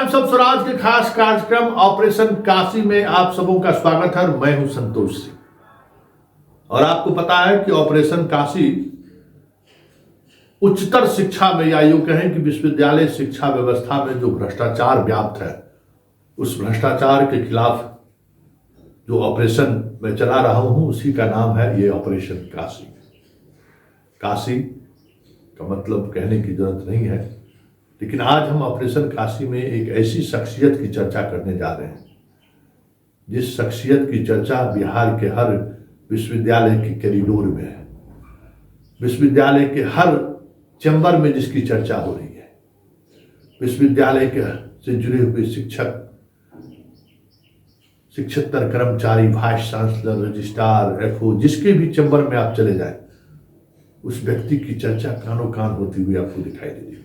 सब स्वराज के खास कार्यक्रम ऑपरेशन काशी में आप सबों का स्वागत है। मैं हूं संतोष सिंह और आपको पता है कि ऑपरेशन काशी उच्चतर शिक्षा में या यूं कहें कि विश्वविद्यालय शिक्षा व्यवस्था में जो भ्रष्टाचार व्याप्त है उस भ्रष्टाचार के खिलाफ जो ऑपरेशन मैं चला रहा हूं उसी का नाम है ये ऑपरेशन काशी। काशी का मतलब कहने की जरूरत नहीं है, लेकिन आज हम ऑपरेशन काशी में एक ऐसी शख्सियत की चर्चा करने जा रहे हैं जिस शख्सियत की चर्चा बिहार के हर विश्वविद्यालय के कॉरिडोर में है, विश्वविद्यालय के हर चैम्बर में जिसकी चर्चा हो रही है, विश्वविद्यालय के से जुड़े हुए शिक्षक, शिक्षकेतर कर्मचारी, वाइस चांसलर, रजिस्ट्रार, एफओ, जिसके भी चैम्बर में आप चले जाएं उस व्यक्ति की चर्चा कानों कान होती हुई आपको दिखाई देगी।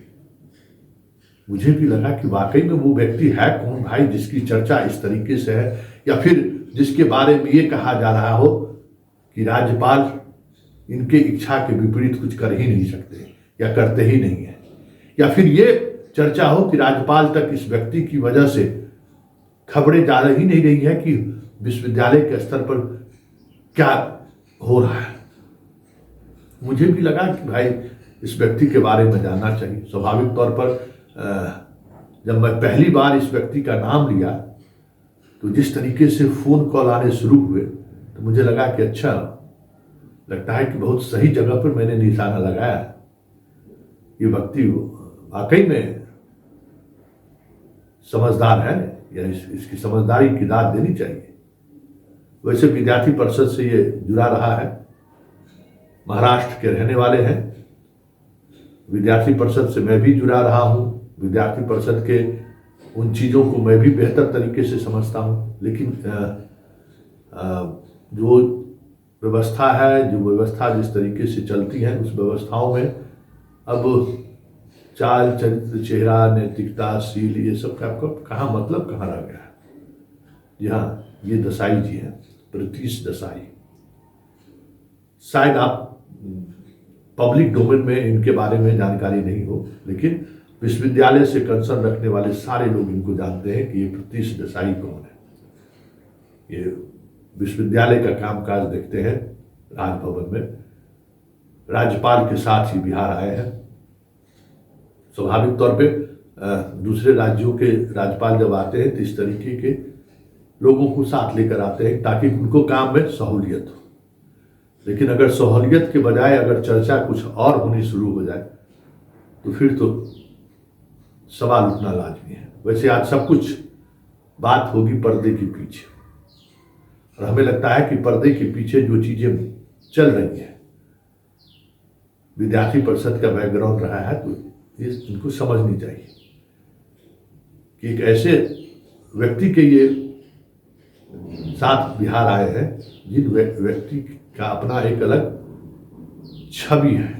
मुझे भी लगा कि वाकई में वो व्यक्ति है कौन भाई जिसकी चर्चा इस तरीके से है, या फिर जिसके बारे में ये कहा जा रहा हो कि राज्यपाल इनके इच्छा के विपरीत कुछ कर ही नहीं सकते या करते ही नहीं है, या फिर ये चर्चा हो कि राज्यपाल तक इस व्यक्ति की वजह से खबरें जा ही नहीं रही है कि विश्वविद्यालय के स्तर पर क्या हो रहा है। मुझे भी लगा कि भाई इस व्यक्ति के बारे में जानना चाहिए। स्वाभाविक तौर पर जब मैं पहली बार इस व्यक्ति का नाम लिया तो जिस तरीके से फोन कॉल आने शुरू हुए तो मुझे लगा कि अच्छा लगता है कि बहुत सही जगह पर मैंने निशाना लगाया। ये व्यक्ति वाकई में समझदार है या इसकी समझदारी की दाद देनी चाहिए। वैसे विद्यार्थी परिषद से ये जुड़ा रहा है, महाराष्ट्र के रहने वाले हैं। विद्यार्थी परिषद से मैं भी जुड़ा रहा हूँ, विद्यार्थी परिषद के उन चीज़ों को मैं भी बेहतर तरीके से समझता हूँ, लेकिन जो व्यवस्था है, जो व्यवस्था जिस तरीके से चलती है उस व्यवस्थाओं में अब चाल, चरित्र, चेहरा, नैतिकता, शील, ये सब का आपको कहाँ मतलब कहाँ रह गया है। जी हाँ, ये देसाई जी हैं, प्रीतीश देसाई। शायद आप पब्लिक डोमेन में इनके बारे में जानकारी नहीं हो, लेकिन विश्वविद्यालय से कंसर्न रखने वाले सारे लोग इनको जानते हैं कि ये प्रीतीश देसाई कौन है। ये विश्वविद्यालय का कामकाज देखते हैं राजभवन में, राज्यपाल के साथ ही बिहार आए हैं। स्वाभाविक तौर पे दूसरे राज्यों के राज्यपाल जब आते हैं तो इस तरीके के लोगों को साथ लेकर आते हैं ताकि उनको काम में सहूलियत हो। लेकिन अगर सहूलियत के बजाय अगर चर्चा कुछ और होनी शुरू हो जाए तो फिर तो सवाल उठना लाजमी है। वैसे आज सब कुछ बात होगी पर्दे के पीछे, और हमें लगता है कि पर्दे के पीछे जो चीजें चल रही हैं, विद्यार्थी परिषद का बैकग्राउंड रहा है तो ये इनको समझनी चाहिए कि एक ऐसे व्यक्ति के ये साथ बिहार आए हैं जिन व्यक्ति का अपना एक अलग छवि है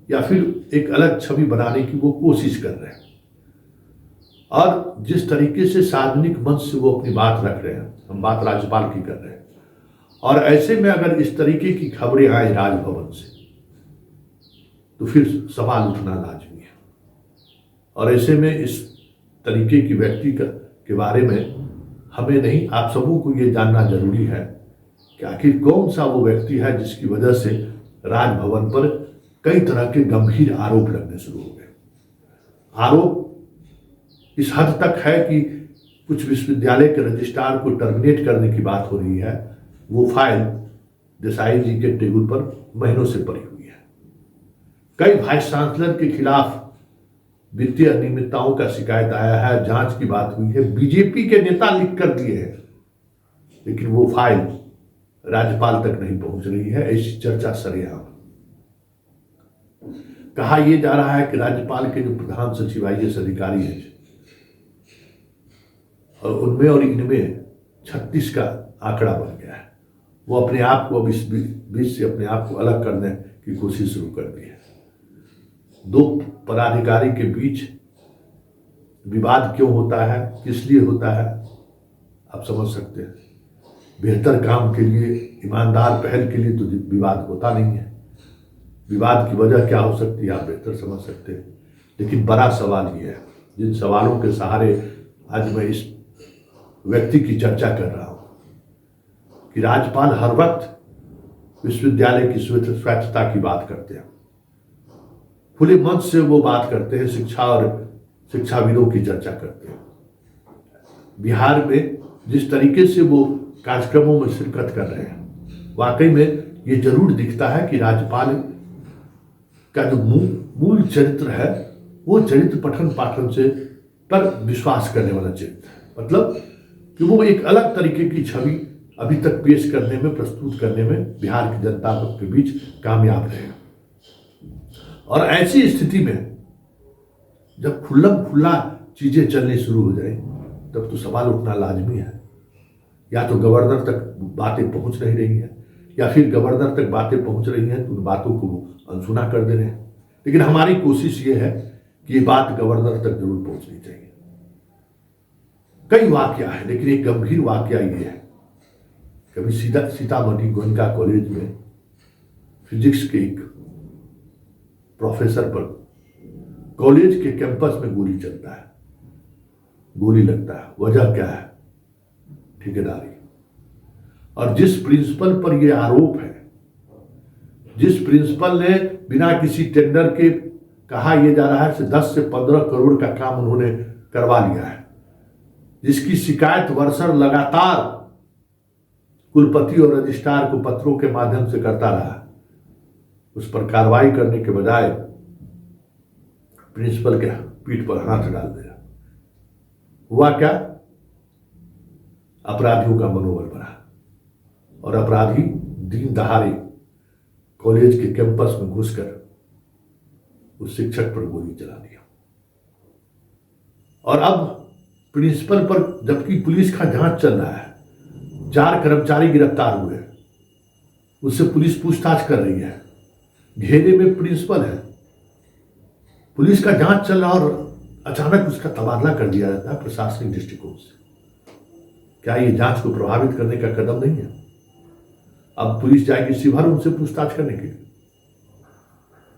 या फिर एक अलग छवि बनाने की वो कोशिश कर रहे हैं, और जिस तरीके से सार्वजनिक मंच से वो अपनी बात रख रहे हैं, हम बात राज्यपाल की कर रहे हैं, और ऐसे में अगर इस तरीके की खबरें आए राजभवन से तो फिर सवाल उठना लाजमी है। और ऐसे में इस तरीके की व्यक्ति के बारे में हमें नहीं, आप सबों को ये जानना जरूरी है कि आखिर कौन सा वो व्यक्ति है जिसकी वजह से राजभवन पर कई तरह के गंभीर आरोप लगने शुरू हो गए। आरोप इस हद तक है कि कुछ विश्वविद्यालय के रजिस्ट्रार को टर्मिनेट करने की बात हो रही है। वो फाइल देसाई जी के टेबल पर महीनों से पड़ी हुई है। कई वाइस चांसलर के खिलाफ वित्तीय अनियमितताओं का शिकायत आया है, जांच की बात हुई है, बीजेपी के नेता लिख कर दिए हैं, लेकिन वो फाइल राज्यपाल तक नहीं पहुंच रही है। ऐसी चर्चा सरेआम। कहा यह जा रहा है कि राज्यपाल के जो प्रधान सचिव आईएएस अधिकारी हैं और उनमें और इनमें 36 का आंकड़ा बन गया है। वो अपने आप को अब इस बीच से अपने आप को अलग करने की कोशिश शुरू कर दी है। दो पदाधिकारी के बीच विवाद क्यों होता है, किस लिए होता है, आप समझ सकते हैं। बेहतर काम के लिए, ईमानदार पहल के लिए तो विवाद होता नहीं है। विवाद की वजह क्या हो सकती है आप बेहतर समझ सकते हैं। लेकिन बड़ा सवाल ये है, जिन सवालों के सहारे आज मैं इस व्यक्ति की चर्चा कर रहा हूं कि राज्यपाल हर वक्त विश्वविद्यालय की स्वायत्तता की बात करते हैं, खुले मंच से वो बात करते हैं, शिक्षा और शिक्षाविदों की चर्चा करते हैं। बिहार में जिस तरीके से वो कार्यक्रमों में शिरकत कर रहे हैं, वाकई में ये जरूर दिखता है कि राज्यपाल का जो मूल चरित्र है वो चरित्र पठन पाठन से पर विश्वास करने वाला चरित्र है। मतलब कि वो एक अलग तरीके की छवि अभी तक पेश करने में, प्रस्तुत करने में बिहार की जनता के बीच कामयाब रहे। और ऐसी स्थिति में जब खुल्लम खुल्ला चीजें चलनी शुरू हो जाए तब तो सवाल उठना लाजमी है। या तो गवर्नर तक बातें पहुंच नहीं रही हैं, या फिर गवर्नर तक बातें पहुंच रही हैं तो उन बातों को अनसुना कर दे रहे हैं। लेकिन हमारी कोशिश ये है कि ये बात गवर्नर तक जरूर पहुंचनी चाहिए। कई वाकया है, लेकिन एक गंभीर वाकया ये है, कभी सीतामढ़ी गोयनका कॉलेज में फिजिक्स के एक प्रोफेसर पर कॉलेज के कैंपस में गोली चलता है, गोली लगता है। वजह क्या है? ठेकेदारी। और जिस प्रिंसिपल पर यह आरोप है, जिस प्रिंसिपल ने बिना किसी टेंडर के कहा यह जा रहा है से 10 से 15 करोड़ का काम उन्होंने करवा लिया है, जिसकी शिकायत वर्षर लगातार कुलपति और रजिस्ट्रार को पत्रों के माध्यम से करता रहा, उस पर कार्रवाई करने के बजाय प्रिंसिपल के पीठ पर हाथ डाल दिया। हुआ क्या? अपराधियों का मनोबल बढ़ा और अपराधी दिन दहाड़े कॉलेज के कैंपस में घुसकर उस शिक्षक पर गोली चला दिया। और अब प्रिंसिपल पर, जबकि पुलिस का जांच चल रहा है, 4 कर्मचारी गिरफ्तार हुए, उससे पुलिस पूछताछ कर रही है, घेरे में प्रिंसिपल है, पुलिस का जांच चल रहा और अचानक उसका तबादला कर दिया जाता है प्रशासनिक दृष्टिकोण से। क्या ये जांच को प्रभावित करने का कदम नहीं है? अब पुलिस जाएगी शिवहर उनसे पूछताछ करने के लिए।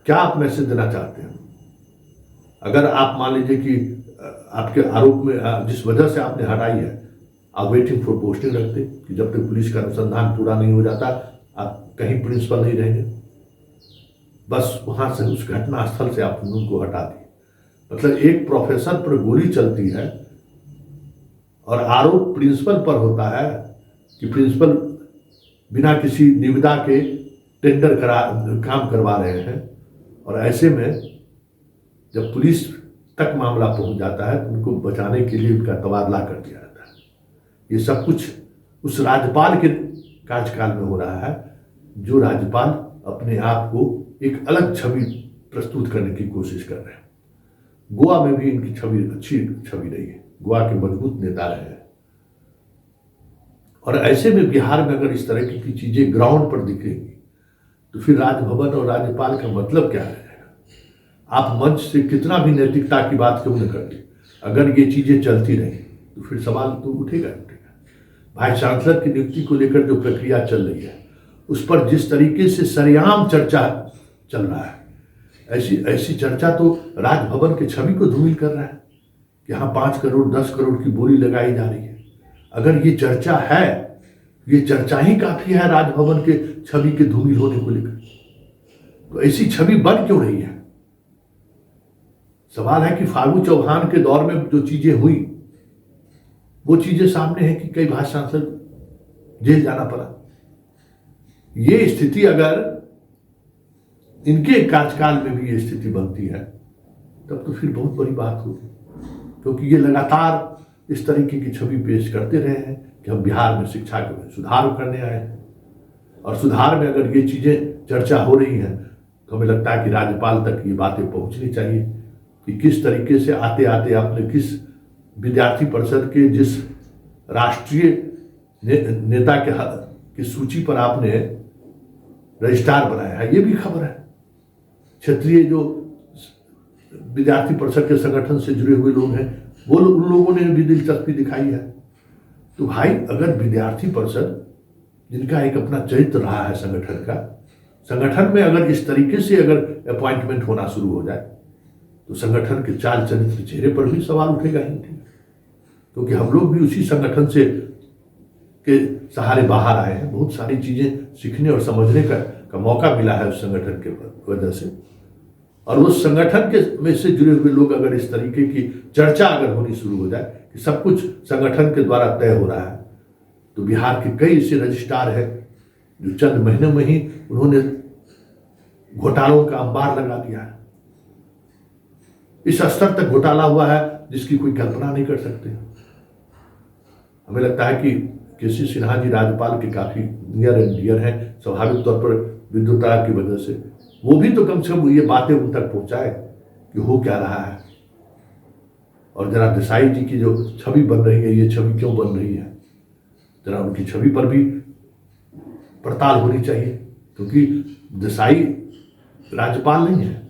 क्या आप मैसेज देना चाहते हैं? अगर आप मान लीजिए कि आपके आरोप में जिस वजह से आपने हटाई है, आप वेटिंग फॉर पोस्टिंग रखते कि जब तक पुलिस का अनुसंधान पूरा नहीं हो जाता आप कहीं प्रिंसिपल नहीं रहेंगे, बस वहां से उस घटना स्थल से आप उनको हटा दिए। मतलब एक प्रोफेसर पर गोली चलती है और आरोप प्रिंसिपल पर होता है कि प्रिंसिपल बिना किसी निविदा के टेंडर काम करवा रहे हैं, और ऐसे में जब पुलिस तक मामला पहुंच जाता है तो उनको बचाने के लिए उनका तबादला कर दिया जाता है। ये सब कुछ उस राज्यपाल के कार्यकाल में हो रहा है, जो राज्यपाल अपने आप को एक अलग छवि प्रस्तुत करने की कोशिश कर रहे हैं। गोवा में भी इनकी छवि अच्छी छवि रही है, गोवा के मजबूत नेता रहे हैं। और ऐसे में बिहार में अगर इस तरह की चीजें ग्राउंड पर दिखेंगी तो फिर राजभवन और राज्यपाल का मतलब क्या रहेगा? आप मंच से कितना भी नैतिकता की बात क्यों न कर ले, अगर ये चीजें चलती रही तो फिर सवाल तो उठेगा उठेगा। वाइस चांसलर की नियुक्ति को लेकर जो प्रक्रिया चल रही है उस पर जिस तरीके से सरेआम चर्चा चल रहा है, ऐसी चर्चा तो राजभवन के छवि को धूमिल कर रहा है कि हाँ 5 करोड़ 10 करोड़ की बोली लगाई जा रही है। अगर ये चर्चा है, ये चर्चा ही काफी है राजभवन के छवि के धूमिल होने को लेकर, तो ऐसी छवि बन क्यों रही है? सवाल है कि फागू चौहान के दौर में जो चीजें हुई वो चीजें सामने है कि कई वाइस चांसलर जेल जाना पड़ा। ये स्थिति अगर इनके कार्यकाल में भी ये स्थिति बनती है तब तो फिर बहुत बड़ी बात होगी, क्योंकि ये लगातार इस तरीके की छवि पेश करते रहे हैं कि हम बिहार में शिक्षा के सुधार करने आए हैं। और सुधार में अगर ये चीजें चर्चा हो रही हैं तो हमें लगता है कि राज्यपाल तक ये बातें पहुंचनी चाहिए कि किस तरीके से आते आते आपने किस विद्यार्थी परिषद के जिस राष्ट्रीय नेता की सूची पर आपने रजिस्ट्रार बनाया है, ये भी खबर है। क्षेत्रीय जो विद्यार्थी परिषद के संगठन से जुड़े हुए लोग हैं वो उन लोगों ने भी दिलचस्पी दिखाई है। तो भाई अगर विद्यार्थी परिषद जिनका एक अपना चरित्र रहा है संगठन में अगर इस तरीके से अगर अपॉइंटमेंट होना शुरू हो जाए तो संगठन के चाल चरित्र चेहरे पर भी सवाल उठेगा ही उठेगा। क्योंकि हम लोग भी उसी संगठन से के सहारे बाहर आए हैं। बहुत सारी चीज़ें सीखने और समझने का मौका मिला है उस संगठन के वजह से। और उस संगठन के में से जुड़े हुए लोग अगर इस तरीके की चर्चा अगर होनी शुरू हो जाए कि सब कुछ संगठन के द्वारा तय हो रहा है, तो बिहार के कई ऐसे रजिस्ट्रार हैं जो चंद महीनों में ही उन्होंने घोटालों का अंबार लगा दिया है। इस स्तर तक घोटाला हुआ है जिसकी कोई कल्पना नहीं कर सकते। हमें लगता है कि केसी सिन्हा जी राज्यपाल के काफी नियर एंड डियर हैं, स्वाभाविक तौर पर विद्युता की वजह से वो भी तो कम से कम ये बातें उन तक पहुंचाए कि हो क्या रहा है। और जरा देसाई जी की जो छवि बन रही है, ये छवि क्यों बन रही है, जरा उनकी छवि पर भी पड़ताल होनी चाहिए, क्योंकि देसाई राज्यपाल नहीं है।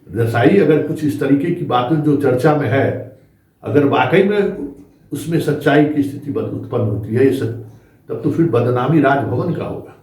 देसाई अगर कुछ इस तरीके की बातें जो चर्चा में है, अगर वाकई में उसमें सच्चाई की स्थिति उत्पन्न होती है, तब तो फिर बदनामी राजभवन का होगा।